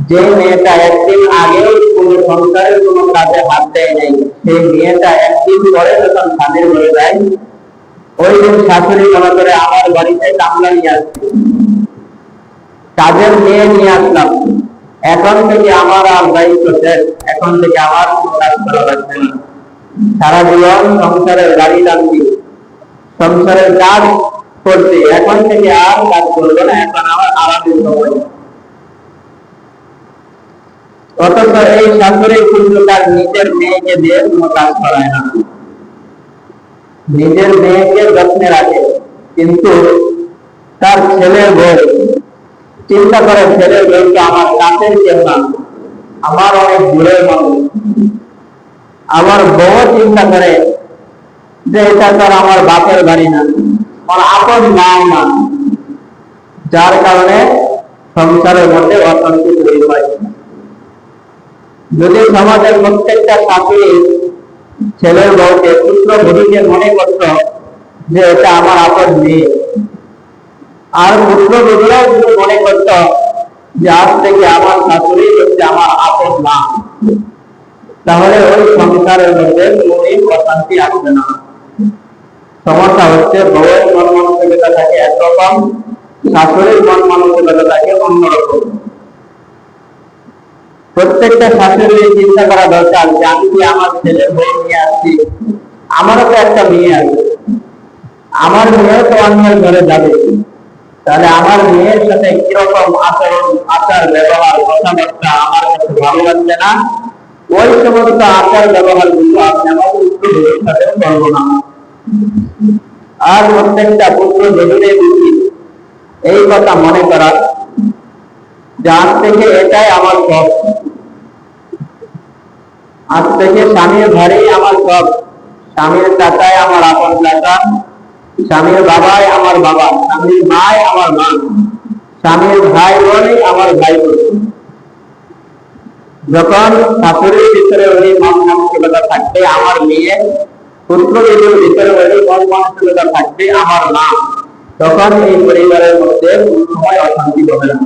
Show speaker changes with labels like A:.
A: যে মেয়েটা একদিন আগে কোনো সংসারের কোনো কাজে হাত দেয় নাই, সেই মেয়েটা একদিন পরে যখন স্বামীর ঘরে যায়, ওই দিন শাশুড়ি মনে করে আমার বাড়িতে কামলা নিয়ে আসছে, কাজের মেয়ে নিয়ে আসলাম, এখন থেকে আমার আর দায়িত্ব শেষ, এখন থেকে আমার কাজ করা লাগবে না, সারা জীবন সংসারের গাড়ি টানছি, সংসারের কাজ করছি, এখন থেকে আর কাজ করবো না, এখন আমার আরামের সময়। অথচ এই শাশুড়ি কিন্তু তার নিজের মেয়েকে দিয়ে কোনো কাজ করায় না, নিজের মেয়েকে যত্নে রাখে, কিন্তু তার ছেলের বউ চিন্তা করে, ছেলের বউকে আমার কাছের কেউ না, আমার অনেক দূরের মানুষ। আমার বউ চিন্তা করে যে এটা তার আমার বাপের বাড়ি না, আমার আপন মাও না, যার কারণে সংসারের মধ্যে অশান্তি তৈরি হয়। যদি সমাজের প্রত্যেকটা শাশুড়ি ছেলের বউকে, পুত্র বধূকে মনে করত যে এটা আমার আপন মেয়ে, আর পুত্র বধূরাও যদি মনে করত যে আজ থেকে আমার শাশুড়ি হচ্ছে আমার আপন মা, তাহলে ওই সংসারের মধ্যে কোনোদিন অশান্তি আসবে না। সমস্যা হচ্ছে বউয়ের মন মানসিকতা থাকে একরকম, শাশুড়ির মন মানসিকতা থাকে অন্যরকম। প্রত্যেকটা শাশুড়ি চিন্তা করা দরকার যে আমি কি আমার ছেলের বউ নিয়ে আসছি, আমারও তো একটা মেয়ে আছে, আমার মেয়েও তো অন্যের ঘরে যাবে, তাহলে আমার মেয়ের সাথে কিরকম আচরণ, আচার ব্যবহার, কথাবার্তা আমার কাছে ভালো লাগছে না, ওই সমস্ত আচার ব্যবহার গুলো আপনি আমার পুত্র সাথে করবো না। আর প্রত্যেকটা পুত্র বধূরের উচিত এই কথা মনে করা যে আজ থেকে এটাই আমার সব, আজ থেকে স্বামীর ঘরেই আমার সব, স্বামীর চাচাই আমার আপন চাচা, স্বামীর বাবাই আমার বাবা, স্বামীর মাই আমার মা, স্বামীর ভাই বোনই আমার ভাই বোন। যখন শাশুড়ির ভিতরে ওই মন মানসিকতা থাকবে আমার মেয়ে, পুত্র বধূর ভিতরে ওই মন মানসিকতা থাকবে আমার মা, তখন এই পরিবারের মধ্যে কোনো সময় অশান্তি হবে না।